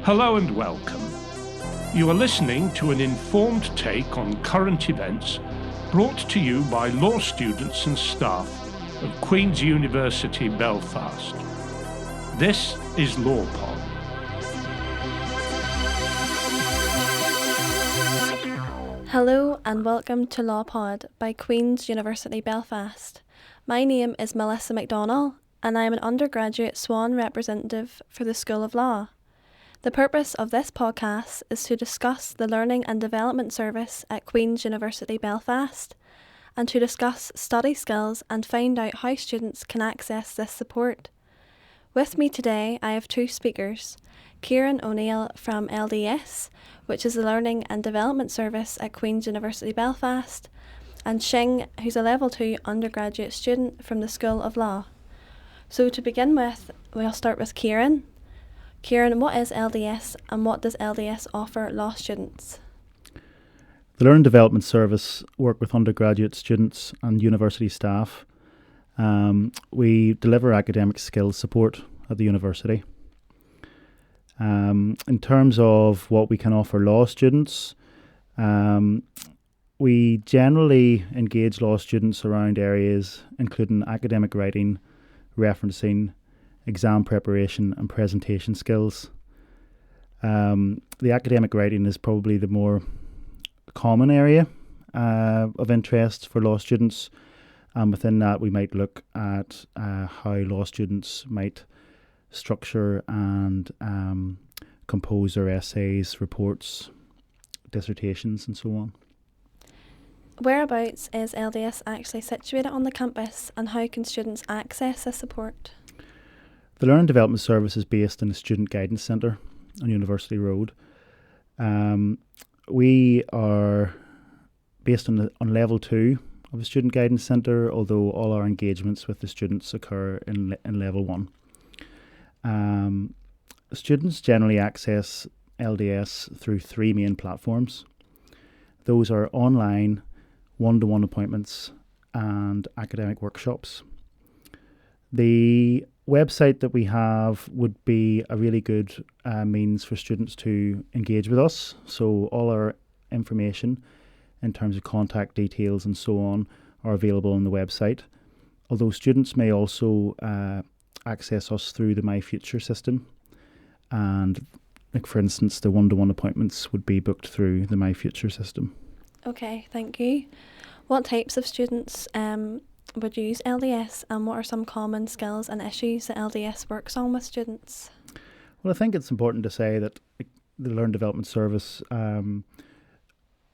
Hello and welcome. You are listening to an informed take on current events brought to you by law students and staff of Queen's University Belfast. This is LawPod. Hello and welcome to LawPod by Queen's University Belfast. My name is Melissa McDonnell and I am an undergraduate SWAN Representative for the School of Law. The purpose of this podcast is to discuss the Learning and Development Service at Queen's University Belfast and to discuss study skills and find out how students can access this support. With me today I have two speakers, Ciarán O'Neill from LDS, which is the Learning and Development Service at Queen's University Belfast, and Shing, who's a Level 2 undergraduate student from the School of Law. So to begin with, we'll start with Ciarán. Ciarán, what is LDS and what does LDS offer law students? The Learning Development Service work with undergraduate students and university staff. We deliver academic skills support at the university. In terms of what we can offer law students, we generally engage law students around areas including academic writing, referencing, exam preparation and presentation skills. The academic writing is probably the more common area of interest for law students, and within that we might look at how law students might structure and compose their essays, reports, dissertations and so on. Whereabouts is LDS actually situated on the campus and how can students access this support? The Learning Development Service is based in the Student Guidance Centre on University Road. We are based on Level 2 of the Student Guidance Centre, although all our engagements with the students occur in Level 1. Students generally access LDS through three main platforms. Those are online, one-to-one appointments and academic workshops. The website that we have would be a really good means for students to engage with us. So all our information in terms of contact details and so on are available on the website. Although students may also access us through the My Future system. And like for instance, the one-to-one appointments would be booked through the My Future system. Okay, thank you. What types of students would use LDS and what are some common skills and issues that LDS works on with students? Well, I think it's important to say that the Learning Development Service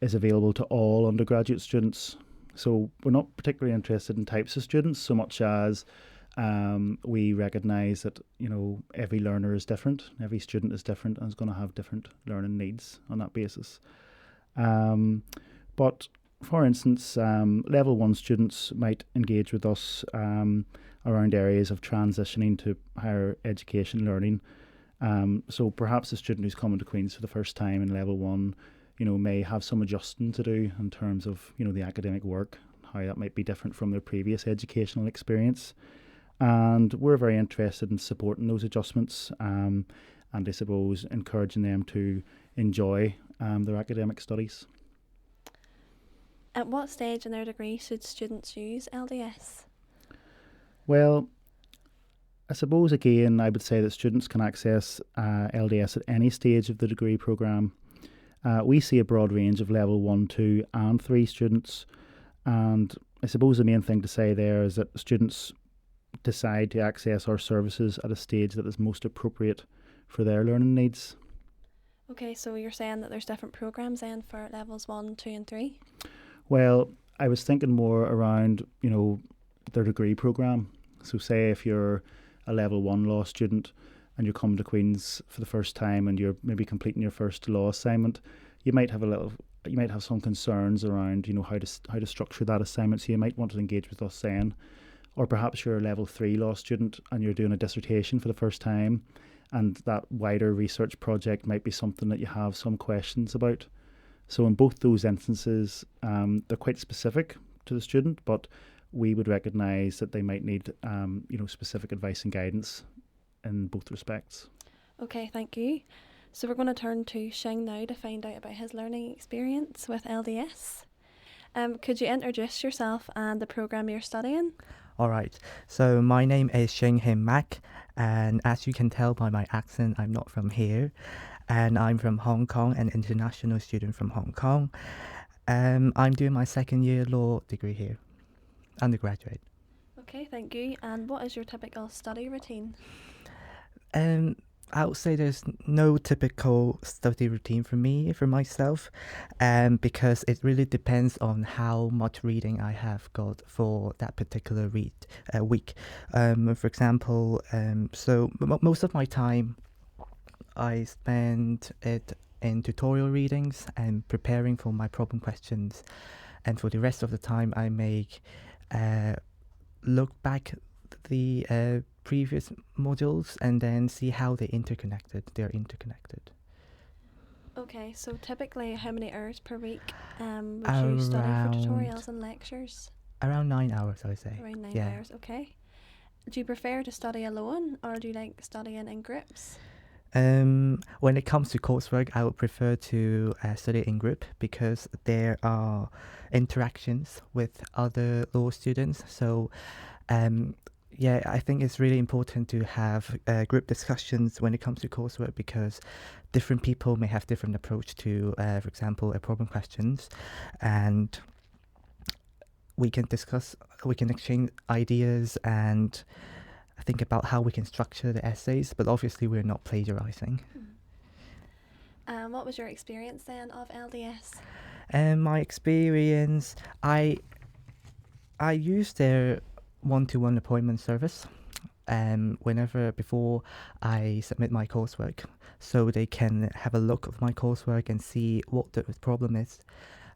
is available to all undergraduate students. So we're not particularly interested in types of students so much as we recognise that, every learner is different, every student is different and is going to have different learning needs on that basis. But for instance, Level 1 students might engage with us around areas of transitioning to higher education learning. So perhaps a student who's coming to Queen's for the first time in Level 1, may have some adjusting to do in terms of, the academic work, how that might be different from their previous educational experience. And we're very interested in supporting those adjustments and I suppose encouraging them to enjoy their academic studies. At what stage in their degree should students use LDS? Well, I suppose again I would say that students can access LDS at any stage of the degree programme. We see a broad range of Level 1, 2 and 3 students, and I suppose the main thing to say there is that students decide to access our services at a stage that is most appropriate for their learning needs. Okay, so you're saying that there's different programmes then for Levels 1, 2 and 3? Well, I was thinking more around, their degree programme. So say if you're a Level 1 law student and you're coming to Queen's for the first time and you're maybe completing your first law assignment, you might have some concerns around, how to structure that assignment. So you might want to engage with us then. Or perhaps you're a Level 3 law student and you're doing a dissertation for the first time, and that wider research project might be something that you have some questions about. So in both those instances, they're quite specific to the student, but we would recognise that they might need specific advice and guidance in both respects. Okay, thank you. So we're going to turn to Shing now to find out about his learning experience with LDS. Could you introduce yourself and the programme you're studying? All right. So my name is Shing Mac, and as you can tell by my accent, I'm not from here, and I'm from Hong Kong, an international student from Hong Kong. I'm doing my second year law degree here, undergraduate. Okay, thank you. And what is your typical study routine? I would say there's no typical study routine for myself, because it really depends on how much reading I have got for that particular week. For example, most of my time I spend it in tutorial readings and preparing for my problem questions, and for the rest of the time I make look back the previous modules and then see how they're interconnected. Okay, so typically how many hours per week would you study for tutorials and lectures? Around 9 hours, I would say. Around 9 hours, okay. Do you prefer to study alone or do you like studying in groups? When it comes to coursework, I would prefer to study in group because there are interactions with other law students. So I think it's really important to have group discussions when it comes to coursework because different people may have different approach to, for example, problem questions, and we can exchange ideas and think about how we can structure the essays, but obviously we're not plagiarizing. What was your experience then of LDS? My experience, I used their one-to-one appointment service before I submit my coursework, so they can have a look of my coursework and see what the problem is.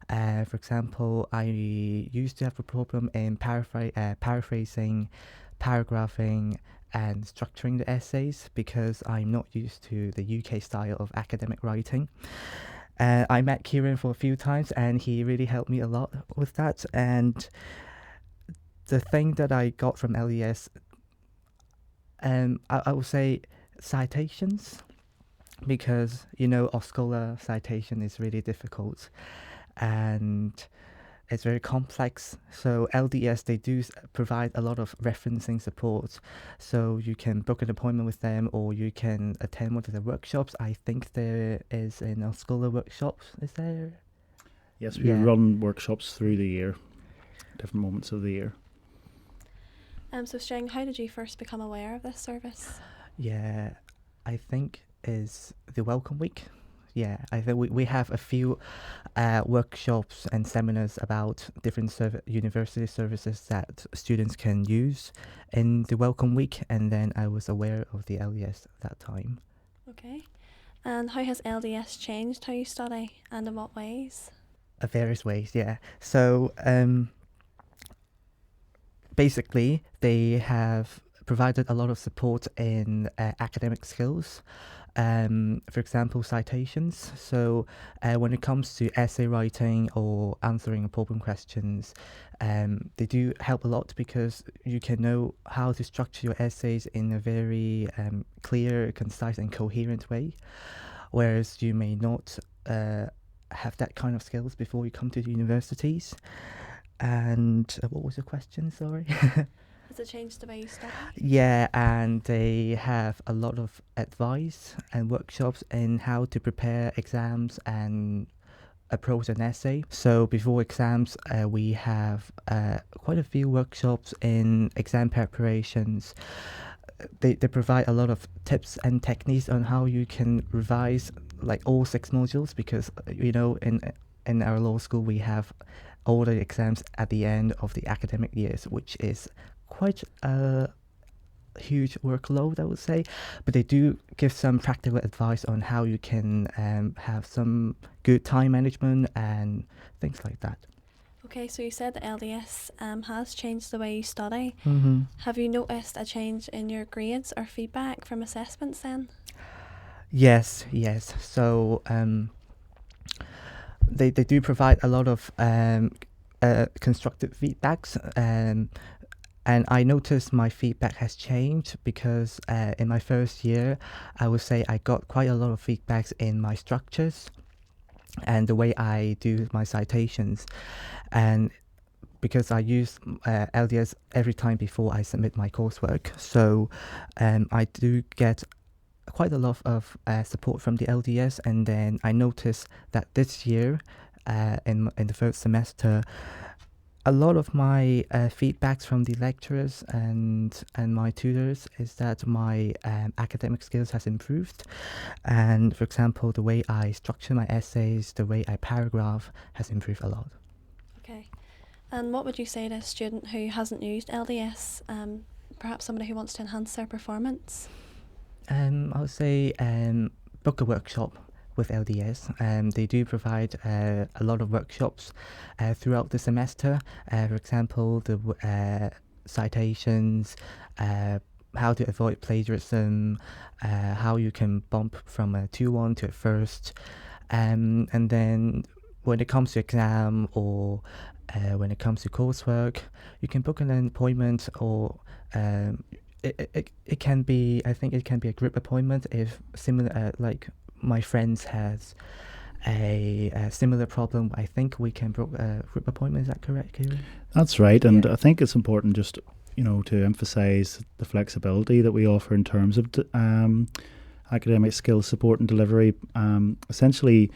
For example, I used to have a problem in paraphrasing, paragraphing, and structuring the essays because I'm not used to the UK style of academic writing. I met Ciarán for a few times and he really helped me a lot with that. And the thing that I got from LES, I would say citations, because, Oscola citation is really difficult and it's very complex. So LDS, they do provide a lot of referencing support. So you can book an appointment with them or you can attend one of the workshops. I think there is an Oscola workshops, is there? Yes, we run workshops through the year, different moments of the year. So Shing, how did you first become aware of this service? Yeah, I think is the Welcome Week. Yeah, I think we have a few workshops and seminars about different university services that students can use in the Welcome Week, and then I was aware of the LDS at that time. Okay. And how has LDS changed how you study, and in what ways? Various ways, yeah. So basically, they have provided a lot of support in academic skills. For example, citations. So when it comes to essay writing or answering problem questions, they do help a lot because you can know how to structure your essays in a very clear, concise and coherent way, whereas you may not have that kind of skills before you come to the universities. And what was your question, sorry? Has it changed the way you study? Yeah, and they have a lot of advice and workshops in how to prepare exams and approach an essay. So before exams, we have quite a few workshops in exam preparations. They provide a lot of tips and techniques on how you can revise like all 6 modules because, in our law school, we have all the exams at the end of the academic years, which is quite a huge workload, I would say, but they do give some practical advice on how you can have some good time management and things like that. Okay, so you said that LDS has changed the way you study. Mm-hmm. Have you noticed a change in your grades or feedback from assessments then? Yes. So they do provide a lot of constructive feedbacks, and I noticed my feedback has changed because in my first year, I would say I got quite a lot of feedbacks in my structures and the way I do my citations. And because I use LDS every time before I submit my coursework, so I do get quite a lot of support from the LDS. And then I noticed that this year, in the first semester, a lot of my feedbacks from the lecturers and my tutors is that my academic skills has improved. And for example, the way I structure my essays, the way I paragraph has improved a lot. Okay. And what would you say to a student who hasn't used LDS, perhaps somebody who wants to enhance their performance? I would say book a workshop with LDS. They do provide a lot of workshops throughout the semester. For example, the citations, how to avoid plagiarism, how you can bump from a 2-1 to a first. And then when it comes to exam or when it comes to coursework, you can book an appointment, or it can be, I think it can be a group appointment if similar, like my friends has a similar problem. I think we can book a group appointment. Is that correct, Ciarán? That's right, and I think it's important just to emphasise the flexibility that we offer in terms of academic skills support and delivery. Essentially,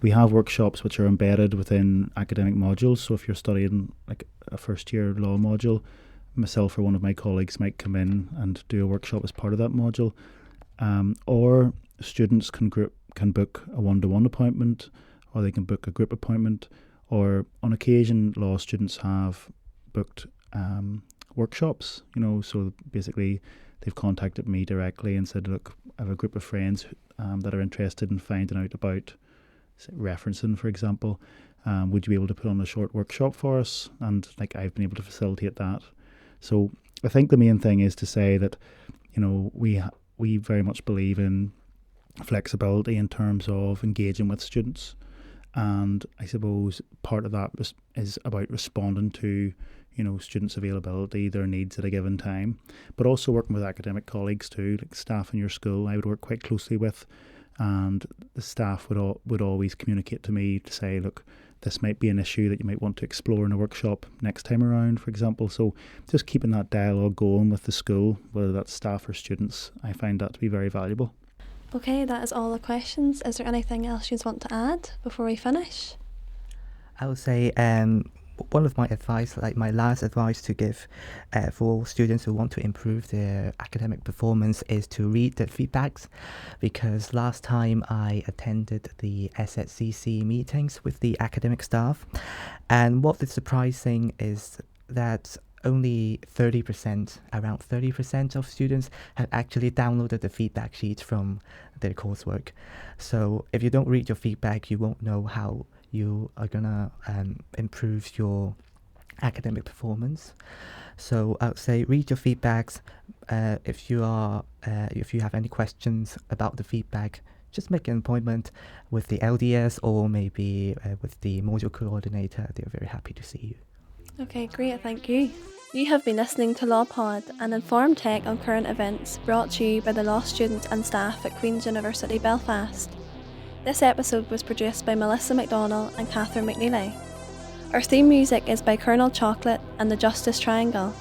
we have workshops which are embedded within academic modules. So if you're studying like a first year law module, myself or one of my colleagues might come in and do a workshop as part of that module, or students can book a one-to-one appointment, or they can book a group appointment, or on occasion law students have booked workshops, so basically they've contacted me directly and said, look, I have a group of friends that are interested in finding out about, say, referencing, for example. Would you be able to put on a short workshop for us? And I've been able to facilitate that. So I think the main thing is to say that, we very much believe in flexibility in terms of engaging with students. And I suppose part of that is about responding to, students' availability, their needs at a given time, but also working with academic colleagues too, like staff in your school I would work quite closely with. And the staff would always communicate to me to say, look, this might be an issue that you might want to explore in a workshop next time around, for example. So just keeping that dialogue going with the school, whether that's staff or students, I find that to be very valuable. Okay, that is all the questions. Is there anything else you want to add before we finish? I would say one of my advice, like my last advice to give for students who want to improve their academic performance, is to read the feedbacks, because last time I attended the SZCC meetings with the academic staff, and what is surprising is that only around 30% of students have actually downloaded the feedback sheet from their coursework. So if you don't read your feedback, you won't know how you are gonna improve your academic performance. So I would say read your feedbacks. If you have any questions about the feedback, just make an appointment with the LDS or maybe with the module coordinator. They're very happy to see you. Okay, great, thank you. You have been listening to LawPod, an informed take on current events brought to you by the law students and staff at Queen's University Belfast. This episode was produced by Melissa McDonnell and Catherine McNeely. Our theme music is by Colonel Chocolate and the Justice Triangle.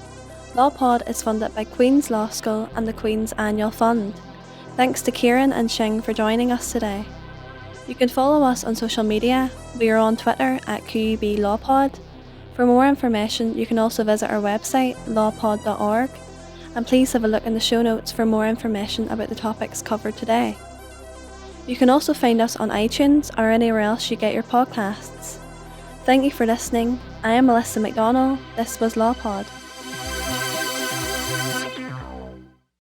LawPod is funded by Queen's Law School and the Queen's Annual Fund. Thanks to Ciarán and Shing for joining us today. You can follow us on social media. We are on Twitter at QUB LawPod. For more information, you can also visit our website, lawpod.org, and please have a look in the show notes for more information about the topics covered today. You can also find us on iTunes or anywhere else you get your podcasts. Thank you for listening. I am Melissa McDonnell. This was LawPod.